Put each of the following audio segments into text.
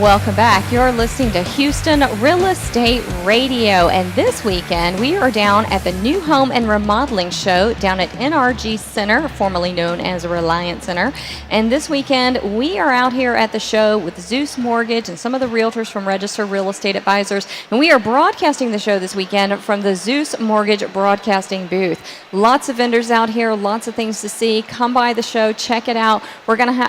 Welcome back. You're listening to Houston Real Estate Radio, and this weekend we are down at the New Home and Remodeling Show down at NRG Center, formerly known as Reliant Center. And this weekend we are out here at the show with Zeus Mortgage and some of the realtors from Register Real Estate Advisors, and we are broadcasting the show this weekend from the Zeus Mortgage broadcasting booth. Lots of vendors out here, lots of things to see. Come by the show, check it out.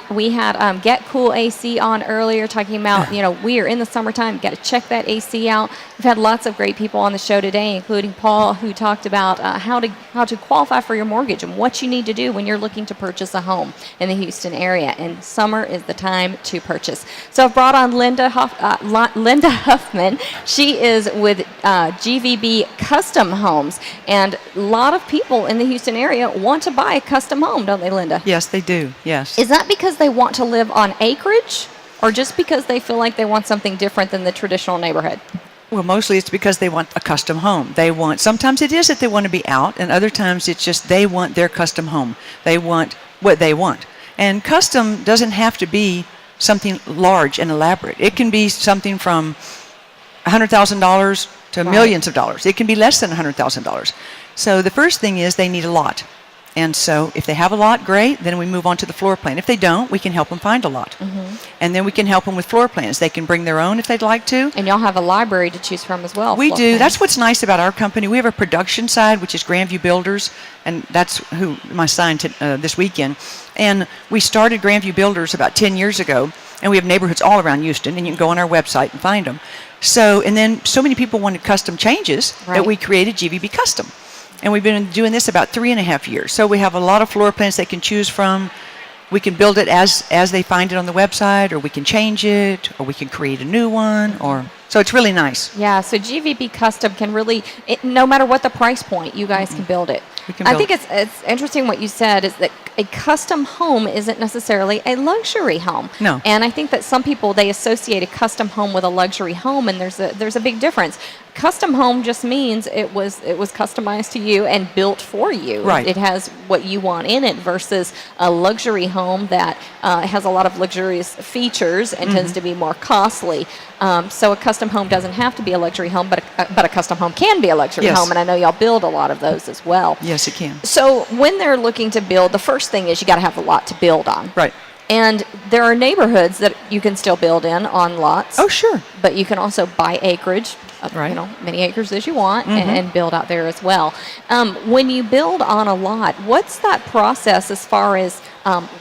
We had Get Cool AC on earlier, talking about, we are in the summertime, got to check that AC out. We've had lots of great people on the show today, including Paul, who talked about how to qualify for your mortgage and what you need to do when you're looking to purchase a home in the Houston area. And summer is the time to purchase. So I've brought on Linda Huffman. She is with GVB Custom Homes, and a lot of people in the Houston area want to buy a custom home, don't they, Linda? Yes, they do. Yes. Is that because they want to live on acreage, or just because they feel like they want something different than the traditional neighborhood? Well, mostly it's because they want a custom home. Sometimes it is that they want to be out, and other times it's just they want their custom home. They want what they want. And custom doesn't have to be something large and elaborate. It can be something from $100,000 to millions of dollars. It can be less than $100,000. So the first thing is they need a lot. And so if they have a lot, great, then we move on to the floor plan. If they don't, we can help them find a lot. Mm-hmm. And then we can help them with floor plans. They can bring their own if they'd like to. And y'all have a library to choose from as well. We do. Plans. That's what's nice about our company. We have a production side, which is Grandview Builders, and that's who I signed this weekend. And we started Grandview Builders about 10 years ago, and we have neighborhoods all around Houston, and you can go on our website and find them. And then so many people wanted custom changes that we created GVB Custom. And we've been doing this about 3.5 years. So we have a lot of floor plans they can choose from. We can build it as they find it on the website, or we can change it, or we can create a new one. So it's really nice. Yeah, so GVB Custom can really, no matter what the price point, you guys can build it. I think it's interesting what you said, is that a custom home isn't necessarily a luxury home. No. And I think that some people, they associate a custom home with a luxury home, and there's a big difference. Custom home just means it was customized to you and built for you. Right. It has what you want in it, versus a luxury home that has a lot of luxurious features and tends to be more costly. So a custom home doesn't have to be a luxury home, but a custom home can be a luxury home, and I know y'all build a lot of those as well. Yes, it can. So when they're looking to build, the first thing is you got to have a lot to build on. Right. And there are neighborhoods that you can still build in on lots. Oh, sure. But you can also buy acreage, many acres as you want, and build out there as well. When you build on a lot, what's that process as far as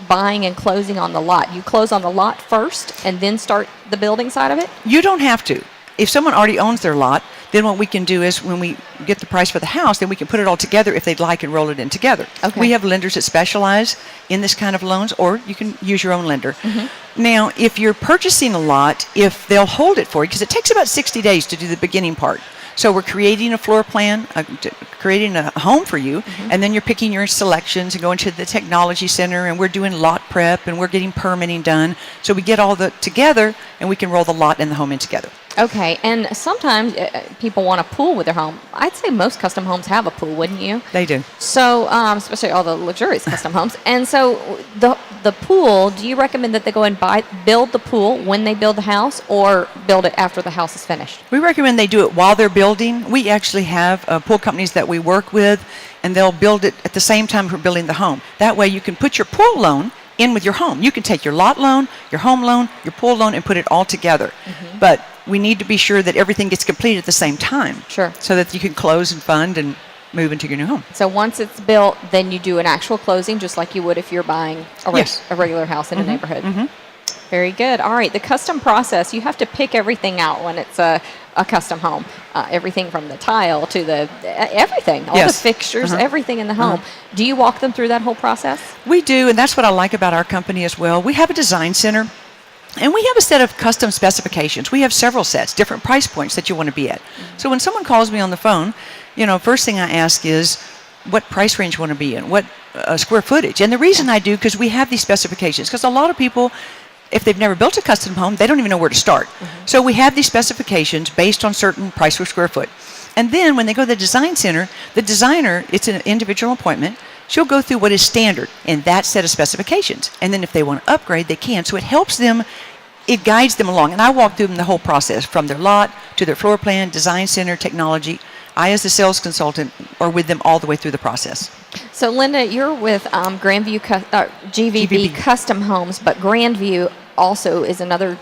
buying and closing on the lot? You close on the lot first and then start the building side of it? You don't have to. If someone already owns their lot, then what we can do is when we get the price for the house, then we can put it all together if they'd like and roll it in together. Okay. We have lenders that specialize in this kind of loans, or you can use your own lender. Mm-hmm. Now, if you're purchasing a lot, if they'll hold it for you, because it takes about 60 days to do the beginning part. So we're creating a floor plan, creating a home for you, and then you're picking your selections and going to the technology center, and we're doing lot prep, and we're getting permitting done. So we get all together, and we can roll the lot and the home in together. Okay, and sometimes people want a pool with their home. I'd say most custom homes have a pool, wouldn't you? They do. So, especially all the luxurious custom homes. And so the pool, do you recommend that they go and build the pool when they build the house, or build it after the house is finished? We recommend they do it while they're building. We actually have pool companies that we work with, and they'll build it at the same time we're building the home. That way you can put your pool loan in with your home. You can take your lot loan, your home loan, your pool loan, and put it all together. But we need to be sure that everything gets completed at the same time. Sure. So that you can close and fund and move into your new home. So once it's built, then you do an actual closing, just like you would if you're buying a regular house in a neighborhood. Very good. All right, the custom process, you have to pick everything out when it's a custom home. Everything from the tile to everything, all the fixtures, everything in the home. Do you walk them through that whole process? We do, and that's what I like about our company as well. We have a design center, and we have a set of custom specifications. We have several sets, different price points that you want to be at. So when someone calls me on the phone, first thing I ask is, what price range you want to be in, what square footage. And the reason I do, because we have these specifications, because a lot of people, if they've never built a custom home, they don't even know where to start. So we have these specifications based on certain price per square foot. And then when they go to the design center, the designer, it's an individual appointment, she'll go through what is standard in that set of specifications. And then if they want to upgrade, they can. So it helps them it guides them along. And I walk through them the whole process, from their lot to their floor plan, design center, technology. I, as the sales consultant, are with them all the way through the process. So, Linda, you're with GVB GVB. Custom Homes, but Grandview also is another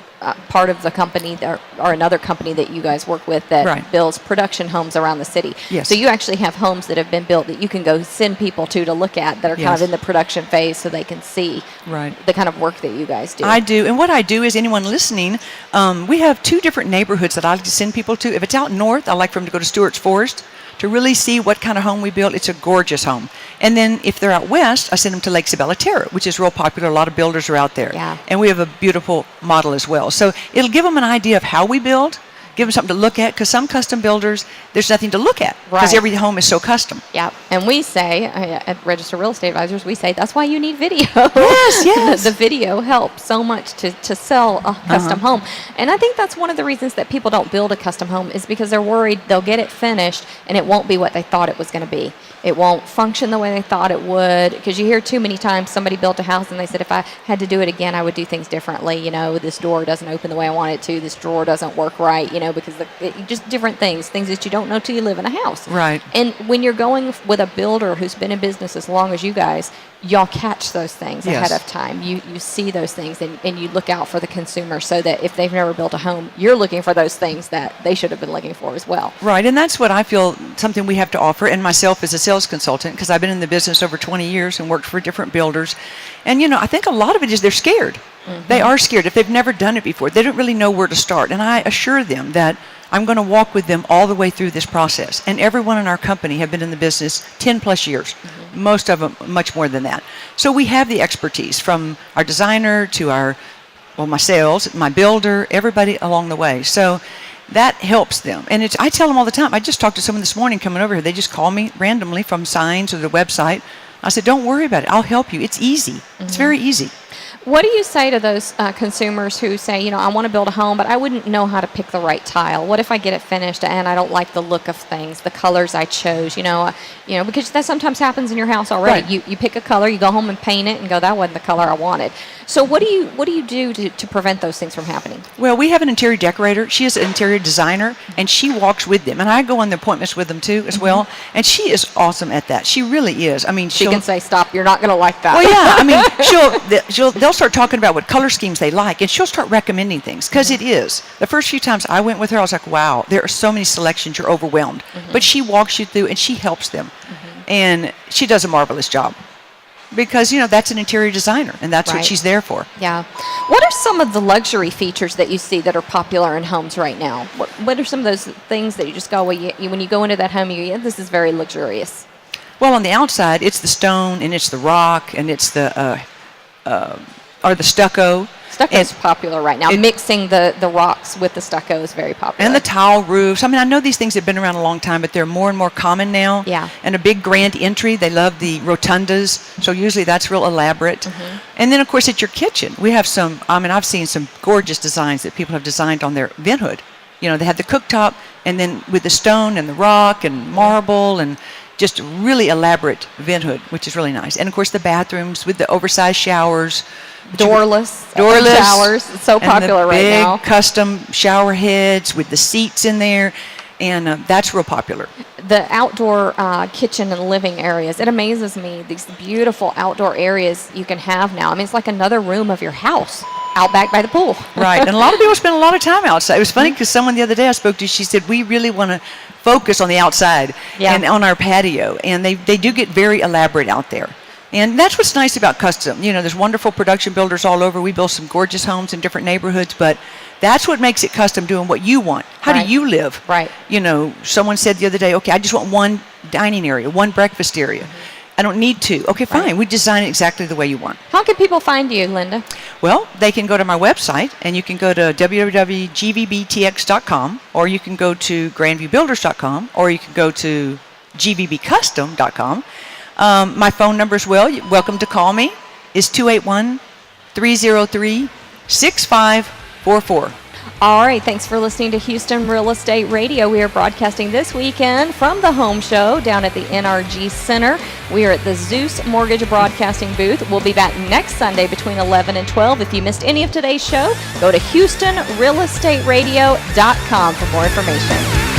part of the company, or another company that you guys work with that Right. builds production homes around the city. Yes. So you actually have homes that have been built that you can go send people to look at that are kind Yes. of in the production phase, so they can see Right. the kind of work that you guys do. I do. And what I do is, anyone listening, we have 2 different neighborhoods that I like to send people to. If it's out north, I like for them to go to Stewart's Forest to really see what kind of home we built. It's a gorgeous home. And then if they're out west, I send them to Lake Sabella Terra, which is real popular. A lot of builders are out there. Yeah. And we have a beautiful model as well. So it'll give them an idea of how we build, give them something to look at, because some custom builders, there's nothing to look at because Right. every home is so custom. Yeah, and we say at Registered Real Estate Advisors, we say that's why you need video. Yes, yes. The video helps so much to sell a custom home. And I think that's one of the reasons that people don't build a custom home, is because they're worried they'll get it finished and it won't be what they thought it was going to be. It won't function the way they thought it would, because you hear too many times somebody built a house and they said, if I had to do it again, I would do things differently. You know, this door doesn't open the way I want it to. This drawer doesn't work right, you know, because just different things that you don't know till you live in a house. Right. And when you're going with a builder who's been in business as long as you guys, y'all catch those things Yes. ahead of time. You see those things, and you look out for the consumer, so that if they've never built a home, you're looking for those things that they should have been looking for as well. Right, and that's what I feel, something we have to offer, and myself as a sales consultant, because I've been in the business over 20 years and worked for different builders. And, you know, I think a lot of it is they're scared. They are scared. If they've never done it before, they don't really know where to start. And I assure them that I'm going to walk with them all the way through this process. And everyone in our company have been in the business 10 plus years, most of them much more than that. So we have the expertise, from our designer to my sales, my builder, everybody along the way. So that helps them. And I tell them all the time. I just talked to someone this morning coming over here. They just call me randomly from Signs or the website. I said, don't worry about it. I'll help you. It's easy. It's very easy. What do you say to those consumers who say, you know, I want to build a home, but I wouldn't know how to pick the right tile? What if I get it finished and I don't like the look of things, the colors I chose? You know, because that sometimes happens in your house already. Right. You pick a color, you go home and paint it, and go, that wasn't the color I wanted. So what do you do to prevent those things from happening? Well, we have an interior decorator. She is an interior designer, and she walks with them. And I go on the appointments with them too, as well. And she is awesome at that. She really is. I mean, She can say, stop, you're not going to like that. Well, yeah. I mean, they'll start talking about what color schemes they like, and she'll start recommending things, because it is. The first few times I went with her, I was like, wow, there are so many selections, you're overwhelmed. But she walks you through, and she helps them. And she does a marvelous job, because, you know, that's an interior designer, and that's Right. what she's there for. Yeah. What are some of the luxury features that you see that are popular in homes right now? What are some of those things that you just go, well, when you go into that home, yeah, this is very luxurious? Well, on the outside, it's the stone, and it's the rock, and it's the stucco. Stucco is popular right now. Mixing the rocks with the stucco is very popular. And the tile roofs. I mean, I know these things have been around a long time, but they're more and more common now. Yeah. And a big grand entry. They love the rotundas. So usually that's real elaborate. And then, of course, at your kitchen, we have I've seen some gorgeous designs that people have designed on their vent hood. You know, they have the cooktop, and then with the stone and the rock and marble and just really elaborate vent hood, which is really nice. And, of course, the bathrooms with the oversized showers. Doorless showers. It's so popular right now. Big custom shower heads with the seats in there, and that's real popular. The outdoor kitchen and living areas, it amazes me, these beautiful outdoor areas you can have now. I mean, it's like another room of your house out back by the pool. Right, and a lot of people spend a lot of time outside. It was funny because someone the other day I spoke to, she said, we really want to focus on the outside and on our patio, and they do get very elaborate out there. And that's what's nice about custom. You know, there's wonderful production builders all over. We build some gorgeous homes in different neighborhoods, but that's what makes it custom, doing what you want. How do you live? Right. You know, someone said the other day, okay, I just want one dining area, one breakfast area. I don't need two. Okay, fine. Right. We design it exactly the way you want. How can people find you, Linda? Well, they can go to my website, and you can go to www.gvbtx.com, or you can go to grandviewbuilders.com, or you can go to gvbcustom.com. My phone number as well, you're welcome to call me, is 281-303-6544. All right, thanks for listening to Houston Real Estate Radio. We are broadcasting this weekend from the home show down at the NRG Center. We are at the Zeus Mortgage Broadcasting booth. We'll be back next Sunday between 11 and 12. If you missed any of today's show, go to HoustonRealEstateRadio.com for more information.